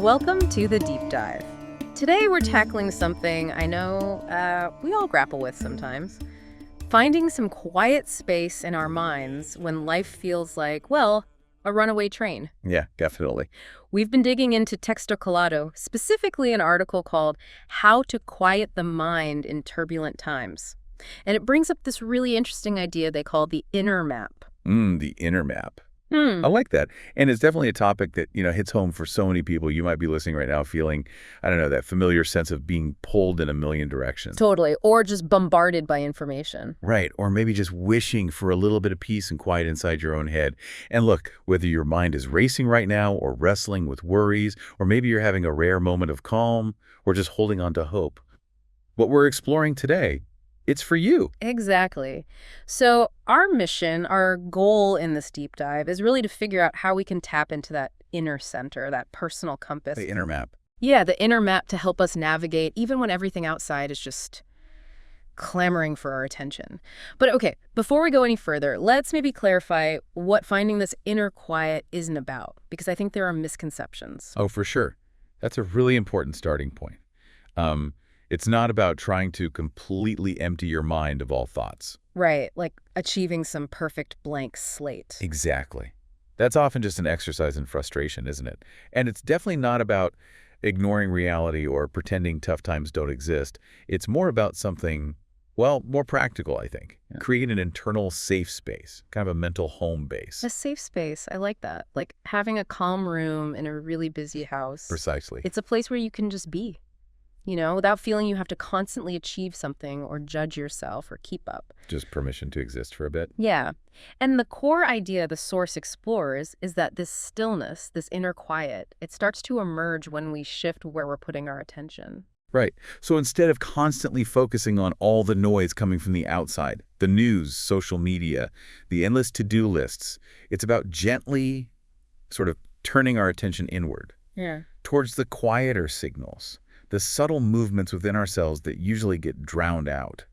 Welcome to the Deep Dive. Today we're tackling something I know we all grapple with sometimes. Finding some quiet space in our minds when life feels like, well, a runaway train. Yeah, definitely. We've been digging into texto colado, specifically an article called How to Quiet the Mind in Turbulent Times. And it brings up this really interesting idea they call the inner map. The inner map. I like that. And it's definitely a topic that, hits home for so many people. You might be listening right now feeling, I don't know, that familiar sense of being pulled in a million directions. Totally. Or just bombarded by information. Right. Or maybe just wishing for a little bit of peace and quiet inside your own head. And look, whether your mind is racing right now or wrestling with worries, or maybe you're having a rare moment of calm or just holding on to hope, what we're exploring today, it's for you. Exactly. So our mission, our goal in this deep dive is really to figure out how we can tap into that inner center, that personal compass. The inner map. Yeah, the inner map to help us navigate even when everything outside is just clamoring for our attention. But okay, before we go any further, let's maybe clarify what finding this inner quiet isn't about, because I think there are misconceptions. Oh, for sure. That's a really important starting point. It's not about trying to completely empty your mind of all thoughts. Right, like achieving some perfect blank slate. Exactly. That's often just an exercise in frustration, isn't it? And it's definitely not about ignoring reality or pretending tough times don't exist. It's more about something, well, more practical, I think. Yeah. Create an internal safe space, kind of a mental home base. A safe space, I like that. Like having a calm room in a really busy house. Precisely. It's a place where you can just be. Without feeling you have to constantly achieve something or judge yourself or keep up. Just permission to exist for a bit. Yeah. And the core idea the source explores is that this stillness, this inner quiet, it starts to emerge when we shift where we're putting our attention. Right. So instead of constantly focusing on all the noise coming from the outside, the news, social media, the endless to-do lists, it's about gently sort of turning our attention inward. Yeah. Towards the quieter signals. The subtle movements within ourselves that usually get drowned out.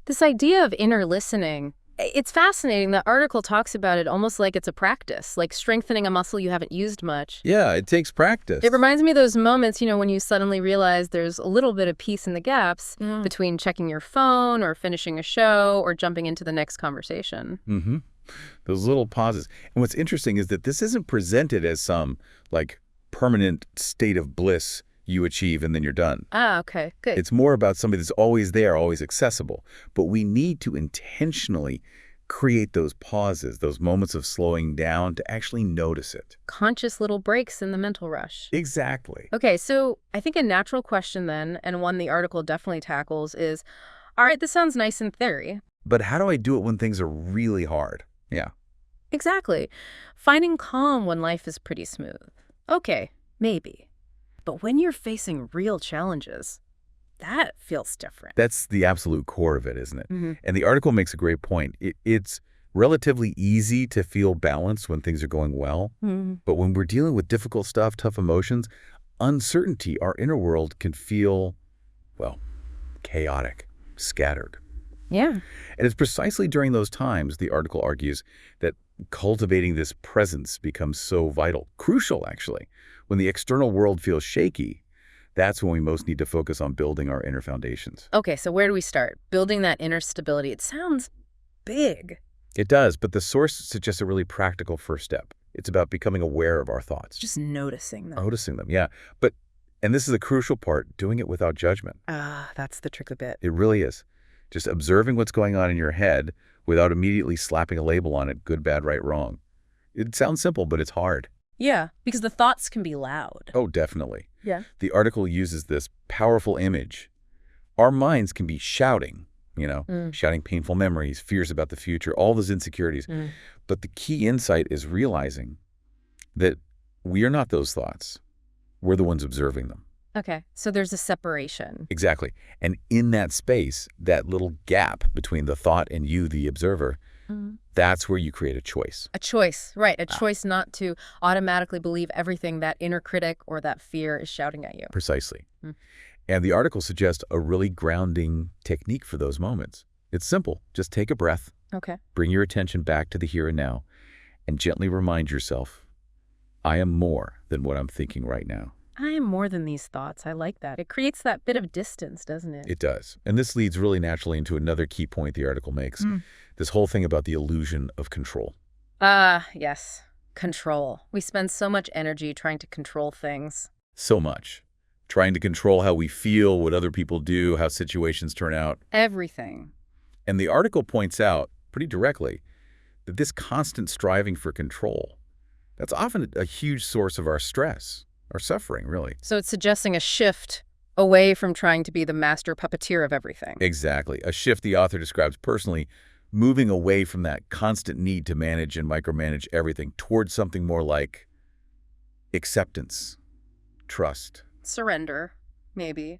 This idea of inner listening, it's fascinating. The article talks about it almost like it's a practice, like strengthening a muscle you haven't used much. Yeah, it takes practice. It reminds me of those moments, when you suddenly realize there's a little bit of peace in the gaps between checking your phone or finishing a show or jumping into the next conversation. Those little pauses. And what's interesting is that this isn't presented as some, permanent state of bliss you achieve and then you're done. Ah, okay, good. It's more about somebody that's always there, always accessible. But we need to intentionally create those pauses, those moments of slowing down to actually notice it. Conscious little breaks in the mental rush. Exactly. Okay, so I think a natural question then, and one the article definitely tackles, is, all right, this sounds nice in theory. But how do I do it when things are really hard? Yeah. Exactly. Finding calm when life is pretty smooth. Okay, maybe. But when you're facing real challenges, that feels different. That's the absolute core of it, isn't it? And the article makes a great point. It's relatively easy to feel balanced when things are going well. But when we're dealing with difficult stuff, tough emotions, uncertainty, our inner world can feel, well, chaotic, scattered. Yeah. And it's precisely during those times, the article argues, that cultivating this presence becomes so vital, crucial, actually. When the external world feels shaky, that's when we most need to focus on building our inner foundations. Okay, so where do we start? Building that inner stability. It sounds big. It does, but the source suggests a really practical first step. It's about becoming aware of our thoughts. Just noticing them. Noticing them, yeah. And this is a crucial part, doing it without judgment. That's the tricky bit. It really is. Just observing what's going on in your head without immediately slapping a label on it, good, bad, right, wrong. It sounds simple, but it's hard. Yeah, because the thoughts can be loud. Oh, definitely. Yeah. The article uses this powerful image. Our minds can be shouting, shouting painful memories, fears about the future, all those insecurities. But the key insight is realizing that we are not those thoughts. We're the ones observing them. Okay, so there's a separation. Exactly. And in that space, that little gap between the thought and you, the observer, that's where you create a choice. A choice, right. A choice not to automatically believe everything that inner critic or that fear is shouting at you. Precisely. And the article suggests a really grounding technique for those moments. It's simple. Just take a breath. Okay. Bring your attention back to the here and now and gently remind yourself, I am more than what I'm thinking right now. I am more than these thoughts. I like that. It creates that bit of distance, doesn't it? It does. And this leads really naturally into another key point the article makes. This whole thing about the illusion of control. Yes. Control. We spend so much energy trying to control things. So much. Trying to control how we feel, what other people do, how situations turn out. Everything. And the article points out, pretty directly, that this constant striving for control, that's often a huge source of our stress, our suffering, really. So it's suggesting a shift away from trying to be the master puppeteer of everything. Exactly. A shift the author describes personally, moving away from that constant need to manage and micromanage everything towards something more like acceptance, trust. Surrender, maybe,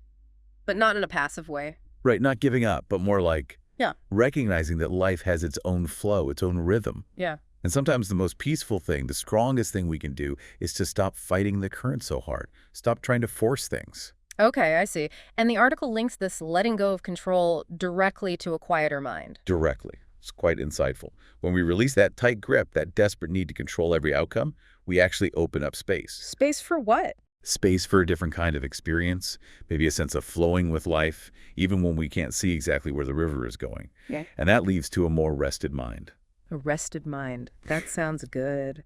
but not in a passive way. Right, not giving up, but more like Yeah. recognizing that life has its own flow, its own rhythm. Yeah. And sometimes the most peaceful thing, the strongest thing we can do is to stop fighting the current so hard. Stop trying to force things. Okay, I see. And the article links this letting go of control directly to a quieter mind. Directly. It's quite insightful. When we release that tight grip, that desperate need to control every outcome, we actually open up space. Space for what? Space for a different kind of experience, maybe a sense of flowing with life, even when we can't see exactly where the river is going. Yeah. And that leads to a more rested mind. A rested mind. That sounds good.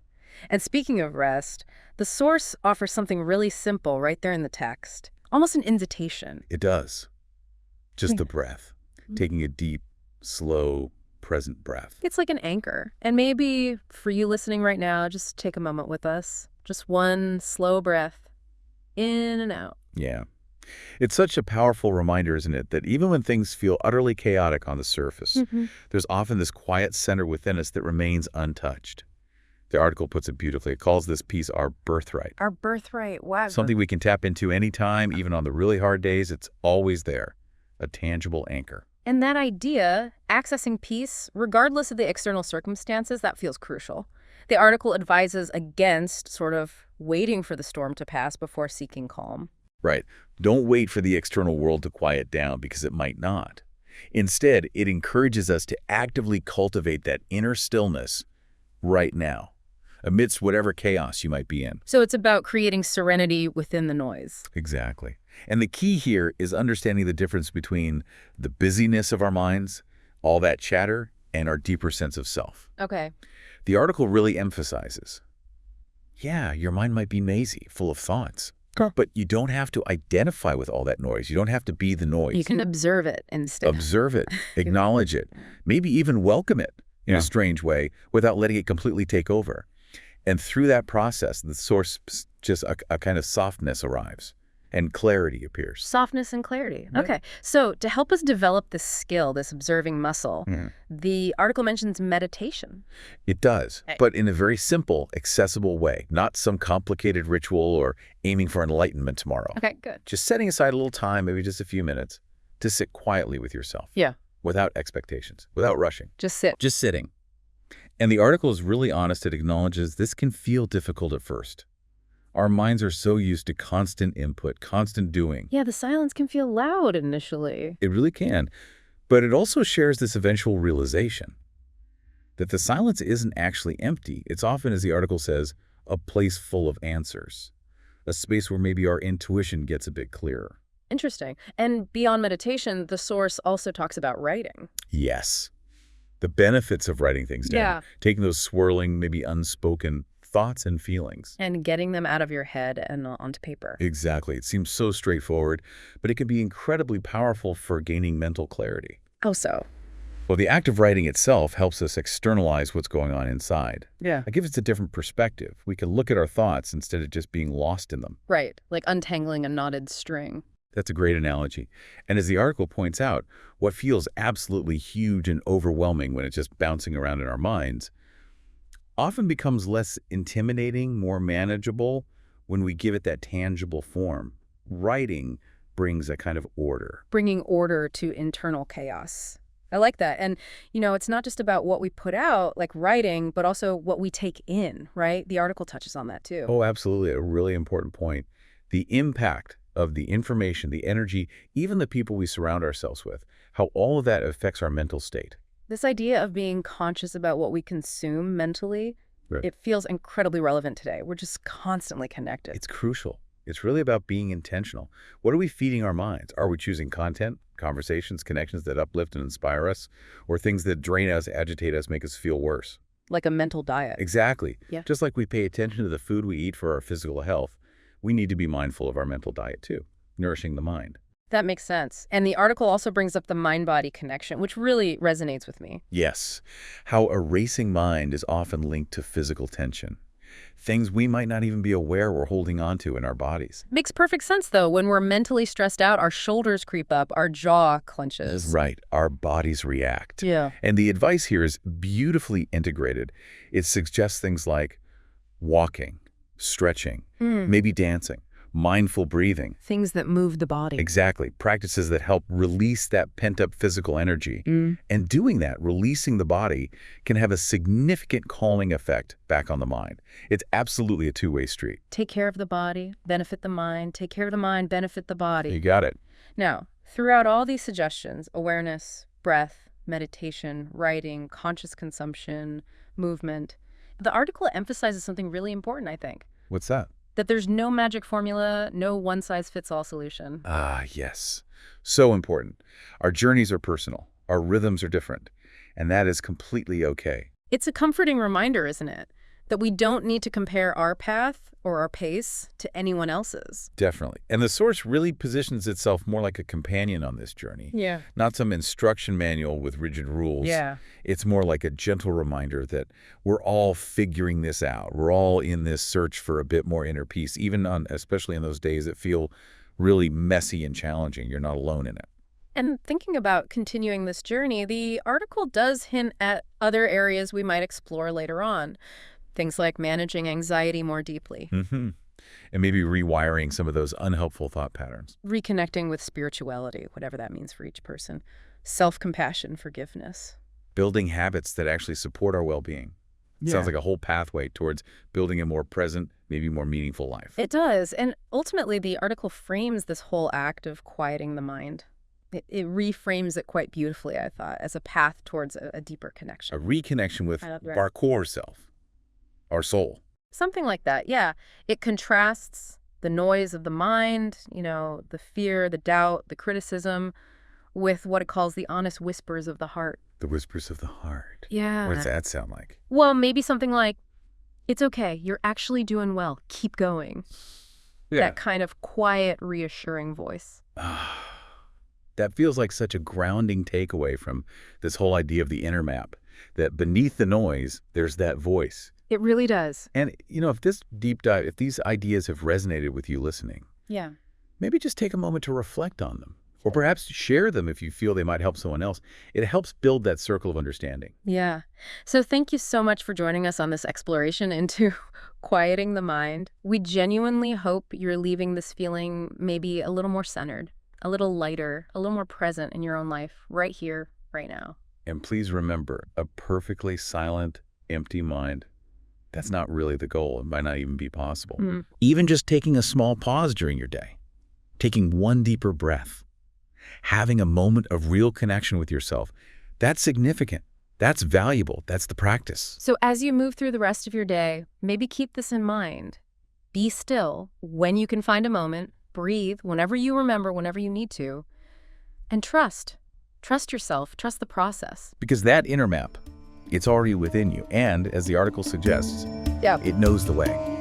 And speaking of rest, the source offers something really simple right there in the text. Almost an invitation. It does. Just the breath. Taking a deep, slow, present breath. It's like an anchor. And maybe for you listening right now, just take a moment with us. Just one slow breath. In and out. Yeah. It's such a powerful reminder, isn't it, that even when things feel utterly chaotic on the surface, there's often this quiet center within us that remains untouched. The article puts it beautifully. It calls this piece our birthright. Our birthright. Wow. Something we can tap into anytime, even on the really hard days. It's always there. A tangible anchor. And that idea, accessing peace, regardless of the external circumstances, that feels crucial. The article advises against sort of waiting for the storm to pass before seeking calm. Right. Don't wait for the external world to quiet down, because it might not. Instead, it encourages us to actively cultivate that inner stillness right now, amidst whatever chaos you might be in. So it's about creating serenity within the noise. Exactly. And the key here is understanding the difference between the busyness of our minds, all that chatter, and our deeper sense of self. Okay. The article really emphasizes, yeah, your mind might be mazy, full of thoughts, but you don't have to identify with all that noise. You don't have to be the noise. You can observe it instead. Observe it, acknowledge it, maybe even welcome it in a strange way without letting it completely take over. And through that process, the source, just a kind of softness arrives and clarity appears. Softness and clarity. Okay. So to help us develop this skill, this observing muscle, the article mentions meditation. It does, but in a very simple, accessible way, not some complicated ritual or aiming for enlightenment tomorrow. Okay, good. Just setting aside a little time, maybe just a few minutes, to sit quietly with yourself. Yeah. Without expectations, without rushing. Just sit. Just sitting. And the article is really honest. It acknowledges this can feel difficult at first. Our minds are so used to constant input, constant doing. Yeah, the silence can feel loud initially. It really can. But it also shares this eventual realization that the silence isn't actually empty. It's often, as the article says, a place full of answers, a space where maybe our intuition gets a bit clearer. Interesting. And beyond meditation, the source also talks about writing. Yes. The benefits of writing things down. Yeah. Taking those swirling, maybe unspoken thoughts and feelings. And getting them out of your head and onto paper. Exactly. It seems so straightforward, but it can be incredibly powerful for gaining mental clarity. How so? Well, the act of writing itself helps us externalize what's going on inside. Yeah. It gives us a different perspective. We can look at our thoughts instead of just being lost in them. Right, like untangling a knotted string. That's a great analogy. And as the article points out, what feels absolutely huge and overwhelming when it's just bouncing around in our minds often becomes less intimidating, more manageable when we give it that tangible form. Writing brings a kind of order. Bringing order to internal chaos. I like that. And, you know, it's not just about what we put out, like writing, but also what we take in, right? The article touches on that too. Oh, absolutely. A really important point. The impact of the information, the energy, even the people we surround ourselves with, how all of that affects our mental state. This idea of being conscious about what we consume mentally, Right. it feels incredibly relevant today. We're just constantly connected. It's crucial. It's really about being intentional. What are we feeding our minds? Are we choosing content, conversations, connections that uplift and inspire us, or things that drain us, agitate us, make us feel worse? Like a mental diet. Exactly. Yeah. Just like we pay attention to the food we eat for our physical health, we need to be mindful of our mental diet too, nourishing the mind. That makes sense. And the article also brings up the mind-body connection, which really resonates with me. Yes, how a racing mind is often linked to physical tension. Things we might not even be aware we're holding on to in our bodies. Makes perfect sense, though. When we're mentally stressed out, our shoulders creep up, our jaw clenches. Right, our bodies react. Yeah. And the advice here is beautifully integrated. It suggests things like walking, stretching, maybe dancing, mindful breathing. Things that move the body. Exactly. Practices that help release that pent-up physical energy. And doing that, releasing the body, can have a significant calming effect back on the mind. It's absolutely a two-way street. Take care of the body, benefit the mind. Take care of the mind, benefit the body. You got it. Now, throughout all these suggestions, awareness, breath, meditation, writing, conscious consumption, movement, the article emphasizes something really important, I think. What's that? That there's no magic formula, no one-size-fits-all solution. Ah, yes. So important. Our journeys are personal. Our rhythms are different. And that is completely okay. It's a comforting reminder, isn't it? That we don't need to compare our path or our pace to anyone else's. Definitely. And the source really positions itself more like a companion on this journey. Yeah. Not some instruction manual with rigid rules. Yeah. It's more like a gentle reminder that we're all figuring this out. We're all in this search for a bit more inner peace, especially in those days that feel really messy and challenging. You're not alone in it. And thinking about continuing this journey, the article does hint at other areas we might explore later on. Things like managing anxiety more deeply. And maybe rewiring some of those unhelpful thought patterns. Reconnecting with spirituality, whatever that means for each person. Self-compassion, forgiveness. Building habits that actually support our well-being. Sounds like a whole pathway towards building a more present, maybe more meaningful life. It does. And ultimately, the article frames this whole act of quieting the mind. It reframes it quite beautifully, I thought, as a path towards a deeper connection. A reconnection with Right. our core self, our soul. Something like that, yeah. It contrasts the noise of the mind, the fear, the doubt, the criticism, with what it calls the honest whispers of the heart. The whispers of the heart. Yeah. What does that sound like? Well, maybe something like, it's okay, you're actually doing well, keep going. That kind of quiet, reassuring voice. That feels like such a grounding takeaway from this whole idea of the inner map, that beneath the noise, there's that voice. It really does. And, if this deep dive, if these ideas have resonated with you listening, Yeah. maybe just take a moment to reflect on them. Or perhaps share them if you feel they might help someone else. It helps build that circle of understanding. Yeah. So thank you so much for joining us on this exploration into quieting the mind. We genuinely hope you're leaving this feeling maybe a little more centered, a little lighter, a little more present in your own life, right here, right now. And please remember, a perfectly silent, empty mind, that's not really the goal. It might not even be possible. Even just taking a small pause during your day, taking one deeper breath, having a moment of real connection with yourself, that's significant. That's valuable. That's the practice. So as you move through the rest of your day, maybe keep this in mind. Be still when you can find a moment. Breathe whenever you remember, whenever you need to. And trust. Trust yourself. Trust the process. Because that inner map, it's already within you. And as the article suggests, Yeah. it knows the way.